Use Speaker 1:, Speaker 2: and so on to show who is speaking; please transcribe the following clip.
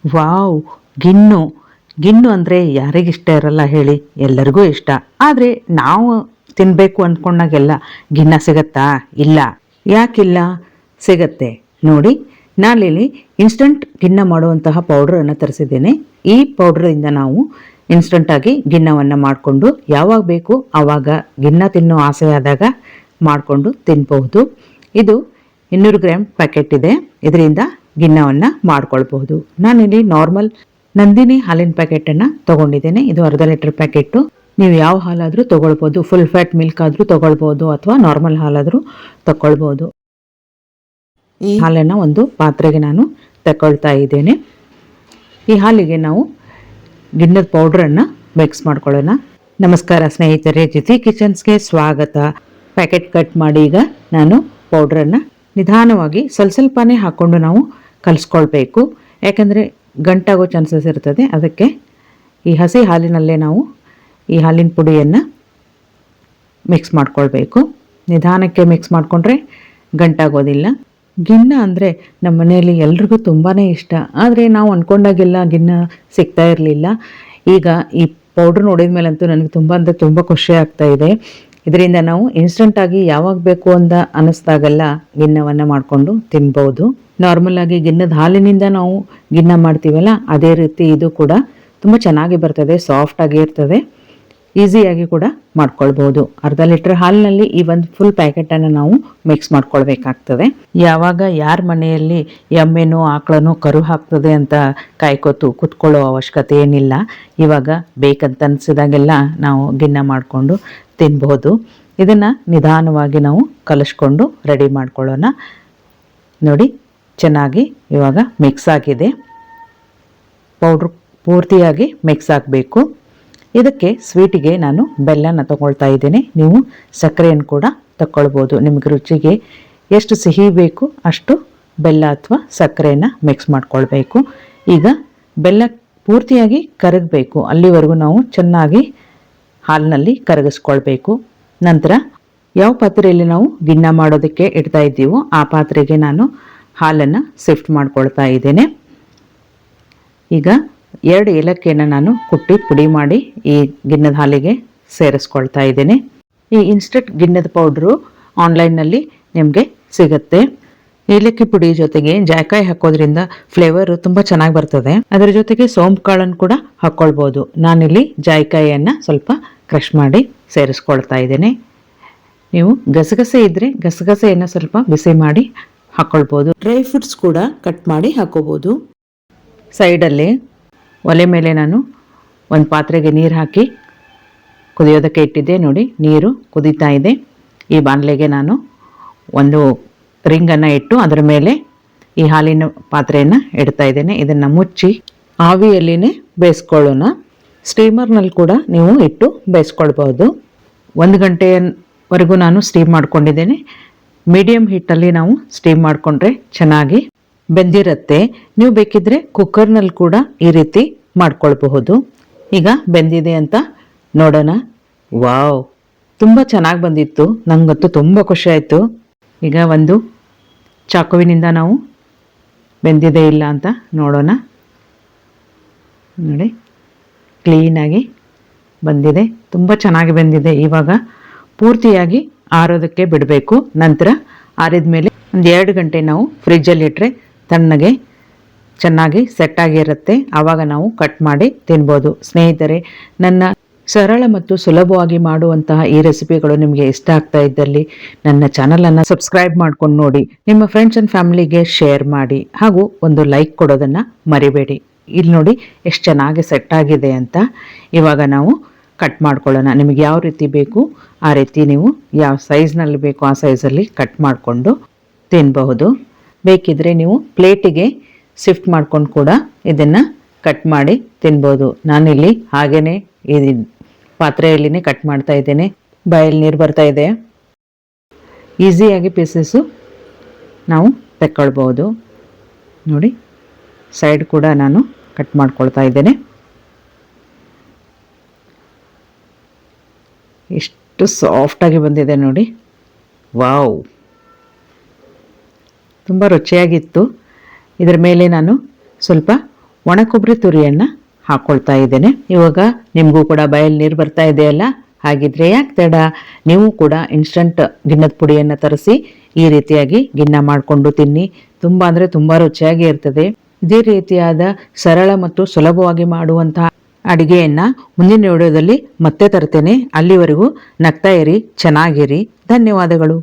Speaker 1: Wow, ಗಿಣ್ಣು. ಗಿಣ್ಣು ಅಂದರೆ ಯಾರಿಗಿಷ್ಟ ಇರಲ್ಲ ಹೇಳಿ, ಎಲ್ಲರಿಗೂ ಇಷ್ಟ. ಆದರೆ ನಾವು ತಿನ್ನಬೇಕು ಅಂದ್ಕೊಂಡಾಗೆಲ್ಲ ಗಿಣ್ಣ ಸಿಗತ್ತಾ? ಇಲ್ಲ. ಯಾಕಿಲ್ಲ? ಸಿಗತ್ತೆ. ನೋಡಿ, ನಾನಿಲ್ಲಿ ಇನ್ಸ್ಟಂಟ್ ಗಿಣ್ಣ ಮಾಡುವಂತಹ ಪೌಡ್ರನ್ನು ತರಿಸಿದ್ದೇನೆ. ಈ ಪೌಡ್ರಿಂದ ನಾವು ಇನ್ಸ್ಟಂಟಾಗಿ ಗಿಣ್ಣವನ್ನು ಮಾಡಿಕೊಂಡು ಯಾವಾಗ ಬೇಕು ಆವಾಗ ಗಿಣ್ಣ ತಿನ್ನೋ ಆಸೆ ಆದಾಗ ಮಾಡಿಕೊಂಡು ತಿನ್ನಬಹುದು. ಇದು 200 ಗ್ರಾಮ್ ಪ್ಯಾಕೆಟ್ ಇದೆ. ಇದರಿಂದ ಗಿಣ್ಣವನ್ನು ಮಾಡ್ಕೊಳ್ಬಹುದು. ನಾನಿಲ್ಲಿ ನಾರ್ಮಲ್ ನಂದಿನಿ ಹಾಲಿನ ಪ್ಯಾಕೆಟನ್ನು ತೊಗೊಂಡಿದ್ದೇನೆ. ಇದು ಅರ್ಧ ಲೀಟರ್ ಪ್ಯಾಕೆಟು. ನೀವು ಯಾವ ಹಾಲಾದರೂ ತೊಗೊಳ್ಬೋದು. ಫುಲ್ ಫ್ಯಾಟ್ ಮಿಲ್ಕ್ ಆದರೂ ತೊಗೊಳ್ಬೋದು ಅಥವಾ ನಾರ್ಮಲ್ ಹಾಲಾದರೂ ತಗೊಳ್ಬೋದು. ಈ ಹಾಲನ್ನು ಒಂದು ಪಾತ್ರೆಗೆ ನಾನು ತಗೊಳ್ತಾ ಇದ್ದೇನೆ. ಈ ಹಾಲಿಗೆ ನಾವು ಗಿಣ್ಣದ ಪೌಡ್ರನ್ನು ಮಿಕ್ಸ್ ಮಾಡ್ಕೊಳ್ಳೋಣ. ನಮಸ್ಕಾರ ಸ್ನೇಹಿತರೆ, ಜಿತಿ ಕಿಚನ್ಸ್ಗೆ ಸ್ವಾಗತ. ಪ್ಯಾಕೆಟ್ ಕಟ್ ಮಾಡಿ ಈಗ ನಾನು ಪೌಡ್ರನ್ನು ನಿಧಾನವಾಗಿ ಸ್ವಲ್ಪನೇ ಹಾಕ್ಕೊಂಡು ನಾವು ಕಲಿಸ್ಕೊಳ್ಬೇಕು. ಯಾಕಂದರೆ ಗಂಟಾಗೋ ಚಾನ್ಸಸ್ ಇರ್ತದೆ. ಅದಕ್ಕೆ ಈ ಹಸಿ ಹಾಲಿನಲ್ಲೇ ನಾವು ಈ ಹಾಲಿನ ಪುಡಿಯನ್ನು ಮಿಕ್ಸ್ ಮಾಡ್ಕೊಳ್ಬೇಕು. ನಿಧಾನಕ್ಕೆ ಮಿಕ್ಸ್ ಮಾಡಿಕೊಂಡ್ರೆ ಗಂಟಾಗೋದಿಲ್ಲ. ಗಿಣ್ಣ ಅಂದರೆ ನಮ್ಮ ಮನೆಯಲ್ಲಿ ಎಲ್ರಿಗೂ ತುಂಬಾ ಇಷ್ಟ. ಆದರೆ ನಾವು ಅಂದ್ಕೊಂಡಾಗೆಲ್ಲ ಗಿಣ್ಣ ಸಿಗ್ತಾ ಇರಲಿಲ್ಲ. ಈಗ ಈ ಪೌಡ್ರ್ ನೋಡಿದ ಮೇಲಂತೂ ನನಗೆ ತುಂಬ ಅಂದರೆ ತುಂಬ ಖುಷಿ ಆಗ್ತಾ ಇದೆ. ಇದರಿಂದ ನಾವು ಇನ್ಸ್ಟಂಟಾಗಿ ಯಾವಾಗ ಬೇಕು ಅಂತ ಅನ್ನಿಸ್ದಾಗೆಲ್ಲ ಗಿಣ್ಣವನ್ನು ಮಾಡಿಕೊಂಡು ತಿನ್ಬೋದು. ನಾರ್ಮಲಾಗಿ ಗಿಣ್ಣದ ಹಾಲಿನಿಂದ ನಾವು ಗಿಣ್ಣ ಮಾಡ್ತೀವಲ್ಲ, ಅದೇ ರೀತಿ ಇದು ಕೂಡ ತುಂಬ ಚೆನ್ನಾಗಿ ಬರ್ತದೆ, ಸಾಫ್ಟಾಗಿ ಇರ್ತದೆ, ಈಸಿಯಾಗಿ ಕೂಡ ಮಾಡ್ಕೊಳ್ಬೋದು. ಅರ್ಧ ಲೀಟ್ರ್ ಹಾಲಿನಲ್ಲಿ ಈ ಒಂದು ಫುಲ್ ಪ್ಯಾಕೆಟನ್ನು ನಾವು ಮಿಕ್ಸ್ ಮಾಡ್ಕೊಳ್ಬೇಕಾಗ್ತದೆ. ಯಾವಾಗ ಯಾರ ಮನೆಯಲ್ಲಿ ಎಮ್ಮೆನೋ ಆಕಳನೋ ಕರು ಹಾಕ್ತದೆ ಅಂತ ಕಾಯ್ಕೋತು ಕುತ್ಕೊಳ್ಳೋ ಅವಶ್ಯಕತೆ ಏನಿಲ್ಲ. ಇವಾಗ ಬೇಕಂತ ಅನಿಸಿದಾಗೆಲ್ಲ ನಾವು ಗಿಣ್ಣ ಮಾಡಿಕೊಂಡು ತಿನ್ಬಹುದು. ಇದನ್ನು ನಿಧಾನವಾಗಿ ನಾವು ಕಲಿಸ್ಕೊಂಡು ರೆಡಿ ಮಾಡ್ಕೊಳ್ಳೋಣ. ನೋಡಿ, ಚೆನ್ನಾಗಿ ಇವಾಗ ಮಿಕ್ಸ್ ಆಗಿದೆ. ಪೌಡ್ರ್ ಪೂರ್ತಿಯಾಗಿ ಮಿಕ್ಸ್ ಆಗಬೇಕು. ಇದಕ್ಕೆ ಸ್ವೀಟಿಗೆ ನಾನು ಬೆಲ್ಲನ ತಗೊಳ್ತಾ ಇದ್ದೇನೆ. ನೀವು ಸಕ್ಕರೆಯನ್ನು ಕೂಡ ತಗೊಳ್ಬೋದು. ನಿಮಗೆ ರುಚಿಗೆ ಎಷ್ಟು ಸಿಹಿ ಬೇಕು ಅಷ್ಟು ಬೆಲ್ಲ ಅಥವಾ ಸಕ್ಕರೆಯನ್ನು ಮಿಕ್ಸ್ ಮಾಡ್ಕೊಳ್ಬೇಕು. ಈಗ ಬೆಲ್ಲ ಪೂರ್ತಿಯಾಗಿ ಕರಗಬೇಕು. ಅಲ್ಲಿವರೆಗೂ ನಾವು ಚೆನ್ನಾಗಿ ಹಾಲಿನಲ್ಲಿ ಕರಗಿಸ್ಕೊಳ್ಬೇಕು. ನಂತರ ಯಾವ ಪಾತ್ರೆಯಲ್ಲಿ ನಾವು ಗಿಣ್ಣ ಮಾಡೋದಕ್ಕೆ ಇಡ್ತಾ ಇದ್ದೀವೋ ಆ ಪಾತ್ರೆಗೆ ನಾನು ಹಾಲನ್ನು ಶಿಫ್ಟ್ ಮಾಡ್ಕೊಳ್ತಾ ಇದ್ದೇನೆ. ಈಗ 2 ಏಲಕ್ಕಿಯನ್ನು ನಾನು ಕುಟ್ಟಿ ಪುಡಿ ಮಾಡಿ ಈ ಗಿಣ್ಣದ ಹಾಲಿಗೆ ಸೇರಿಸ್ಕೊಳ್ತಾ ಇದ್ದೇನೆ. ಈ ಇನ್ಸ್ಟಂಟ್ ಗಿಣ್ಣದ ಪೌಡ್ರು ಆನ್ಲೈನ್ನಲ್ಲಿ ನಿಮಗೆ ಸಿಗುತ್ತೆ. ಏಲಕ್ಕಿ ಪುಡಿ ಜೊತೆಗೆ ಜಾಯ್ಕಾಯಿ ಹಾಕೋದ್ರಿಂದ ಫ್ಲೇವರು ತುಂಬ ಚೆನ್ನಾಗಿ ಬರ್ತದೆ. ಅದರ ಜೊತೆಗೆ ಸೋಂಪು ಕಾಳನ್ನು ಕೂಡ ಹಾಕ್ಕೊಳ್ಬೋದು. ನಾನಿಲ್ಲಿ ಜಾಯ್ಕಾಯಿಯನ್ನು ಸ್ವಲ್ಪ ಕ್ರಷ್ ಮಾಡಿ ಸೇರಿಸ್ಕೊಳ್ತಾ ಇದ್ದೇನೆ. ನೀವು ಗಸಗಸೆ ಇದ್ದರೆ ಗಸಗಸೆಯನ್ನು ಸ್ವಲ್ಪ ಬಿಸಿ ಮಾಡಿ ಹಾಕ್ಕೊಳ್ಬೋದು. ಡ್ರೈ ಫ್ರೂಟ್ಸ್ ಕೂಡ ಕಟ್ ಮಾಡಿ ಹಾಕೋಬೋದು. ಸೈಡಲ್ಲಿ ಒಲೆ ಮೇಲೆ ನಾನು ಒಂದು ಪಾತ್ರೆಗೆ ನೀರು ಹಾಕಿ ಕುದಿಯೋದಕ್ಕೆ ಇಟ್ಟಿದ್ದೆ. ನೋಡಿ, ನೀರು ಕುದೀತಾ ಇದೆ. ಈ ಬಾಣಲೆಗೆ ನಾನು ಒಂದು ರಿಂಗನ್ನು ಇಟ್ಟು ಅದರ ಮೇಲೆ ಈ ಹಾಲಿನ ಪಾತ್ರೆಯನ್ನು ಇಡ್ತಾ ಇದ್ದೇನೆ. ಇದನ್ನು ಮುಚ್ಚಿ ಆವಿಯಲ್ಲಿನೇ ಬೇಯಿಸ್ಕೊಳ್ಳೋಣ. ಸ್ಟೀಮರ್ನಲ್ಲಿ ಕೂಡ ನೀವು ಇಟ್ಟು ಬೇಯಿಸ್ಕೊಳ್ಬೋದು. 1 ಗಂಟೆಯವರೆಗೂ ನಾನು ಸ್ಟೀಮ್ ಮಾಡ್ಕೊಂಡಿದ್ದೇನೆ. ಮೀಡಿಯಮ್ ಹೀಟಲ್ಲಿ ನಾವು ಸ್ಟೀಮ್ ಮಾಡಿಕೊಂಡ್ರೆ ಚೆನ್ನಾಗಿ ಬೆಂದಿರುತ್ತೆ. ನೀವು ಬೇಕಿದ್ರೆ ಕುಕ್ಕರ್ನಲ್ಲಿ ಕೂಡ ಈ ರೀತಿ ಮಾಡ್ಕೊಳ್ಬಹುದು. ಈಗ ಬೆಂದಿದೆ ಅಂತ ನೋಡೋಣ. ವಾವ್, ತುಂಬ ಚೆನ್ನಾಗಿ ಬಂದಿತ್ತು. ನನಗಂತೂ ತುಂಬ ಖುಷಿ ಆಯಿತು. ಈಗ ಒಂದು ಚಾಕುವಿನಿಂದ ನಾವು ಬೆಂದಿದೆ ಇಲ್ಲ ಅಂತ ನೋಡೋಣ. ನೋಡಿ, ಕ್ಲೀನಾಗಿ ಬಂದಿದೆ, ತುಂಬ ಚೆನ್ನಾಗಿ ಬೆಂದಿದೆ. ಇವಾಗ ಪೂರ್ತಿಯಾಗಿ ಆರೋದಕ್ಕೆ ಬಿಡಬೇಕು. ನಂತರ ಆರಿದ ಮೇಲೆ ಒಂದು 2 ಗಂಟೆ ನಾವು ಫ್ರಿಜ್ಜಲ್ಲಿ ಇಟ್ಟರೆ ತಣ್ಣಗೆ ಚೆನ್ನಾಗಿ ಸೆಟ್ಟಾಗಿರುತ್ತೆ. ಆವಾಗ ನಾವು ಕಟ್ ಮಾಡಿ ತಿನ್ಬೋದು. ಸ್ನೇಹಿತರೆ, ನನ್ನ ಸರಳ ಮತ್ತು ಸುಲಭವಾಗಿ ಮಾಡುವಂತಹ ಈ ರೆಸಿಪಿಗಳು ನಿಮಗೆ ಇಷ್ಟ ಆಗ್ತಾ ಇದ್ದಲ್ಲಿ ನನ್ನ ಚಾನಲನ್ನು ಸಬ್ಸ್ಕ್ರೈಬ್ ಮಾಡ್ಕೊಂಡು ನೋಡಿ. ನಿಮ್ಮ ಫ್ರೆಂಡ್ಸ್ ಆ್ಯಂಡ್ ಫ್ಯಾಮಿಲಿಗೆ ಶೇರ್ ಮಾಡಿ ಹಾಗೂ ಒಂದು ಲೈಕ್ ಕೊಡೋದನ್ನು ಮರಿಬೇಡಿ. ಇಲ್ಲಿ ನೋಡಿ ಎಷ್ಟು ಚೆನ್ನಾಗಿ ಸೆಟ್ಟಾಗಿದೆ ಅಂತ. ಇವಾಗ ನಾವು ಕಟ್ ಮಾಡ್ಕೊಳ್ಳೋಣ. ನಿಮಗೆ ಯಾವ ರೀತಿ ಬೇಕು ಆ ರೀತಿ ನೀವು ಯಾವ ಸೈಜ್ನಲ್ಲಿ ಬೇಕು ಆ ಸೈಜಲ್ಲಿ ಕಟ್ ಮಾಡಿಕೊಂಡು ತಿನ್ನಬಹುದು. ಬೇಕಿದ್ರೆ ನೀವು ಪ್ಲೇಟಿಗೆ ಶಿಫ್ಟ್ ಮಾಡ್ಕೊಂಡು ಕೂಡ ಇದನ್ನು ಕಟ್ ಮಾಡಿ ತಿನ್ಬೋದು. ನಾನಿಲ್ಲಿ ಹಾಗೇ ಈ ಪಾತ್ರೆಯಲ್ಲಿನೇ ಕಟ್ ಮಾಡ್ತಾ ಇದ್ದೇನೆ. ಬಾಯಲ್ಲಿ ನೀರು ಬರ್ತಾ ಇದೆ. ಈಸಿಯಾಗಿ ಪೀಸಸ್ಸು ನಾವು ತೆಕ್ಕೊಳ್ಬೋದು. ನೋಡಿ, ಸೈಡ್ ಕೂಡ ನಾನು ಕಟ್ ಮಾಡ್ಕೊಳ್ತಾ ಇದ್ದೇನೆ. ಎಷ್ಟು ಸಾಫ್ಟಾಗಿ ಬಂದಿದೆ ನೋಡಿ. ವಾವ್, ತುಂಬ ರುಚಿಯಾಗಿತ್ತು. ಇದರ ಮೇಲೆ ನಾನು ಸ್ವಲ್ಪ ಒಣ ಕೊಬ್ಬರಿ ತುರಿಯನ್ನು ಹಾಕ್ಕೊಳ್ತಾ ಇದ್ದೇನೆ. ಇವಾಗ ನಿಮಗೂ ಕೂಡ ಬಾಯಲ್ಲಿ ನೀರು ಬರ್ತಾ ಇದೆಯಲ್ಲ, ಹಾಗಿದ್ರೆ ಯಾಕೆ ತಡ, ನೀವು ಕೂಡ ಇನ್ಸ್ಟಂಟ್ ಗಿಣ್ಣದ ಪುಡಿಯನ್ನು ತರಿಸಿ ಈ ರೀತಿಯಾಗಿ ಗಿಣ್ಣ ಮಾಡಿಕೊಂಡು ತಿನ್ನಿ. ತುಂಬ ಅಂದರೆ ತುಂಬ ರುಚಿಯಾಗಿ ಇರ್ತದೆ. ಇದೇ ರೀತಿಯಾದ ಸರಳ ಮತ್ತು ಸುಲಭವಾಗಿ ಮಾಡುವಂತಹ ಅಡಿಗೆಯನ್ನು ಮುಂದಿನ ವಿಡಿಯೋದಲ್ಲಿ ಮತ್ತೆ ತರ್ತೇನೆ. ಅಲ್ಲಿವರೆಗೂ ನಗ್ತಾ ಇರಿ, ಚೆನ್ನಾಗಿರಿ. ಧನ್ಯವಾದಗಳು.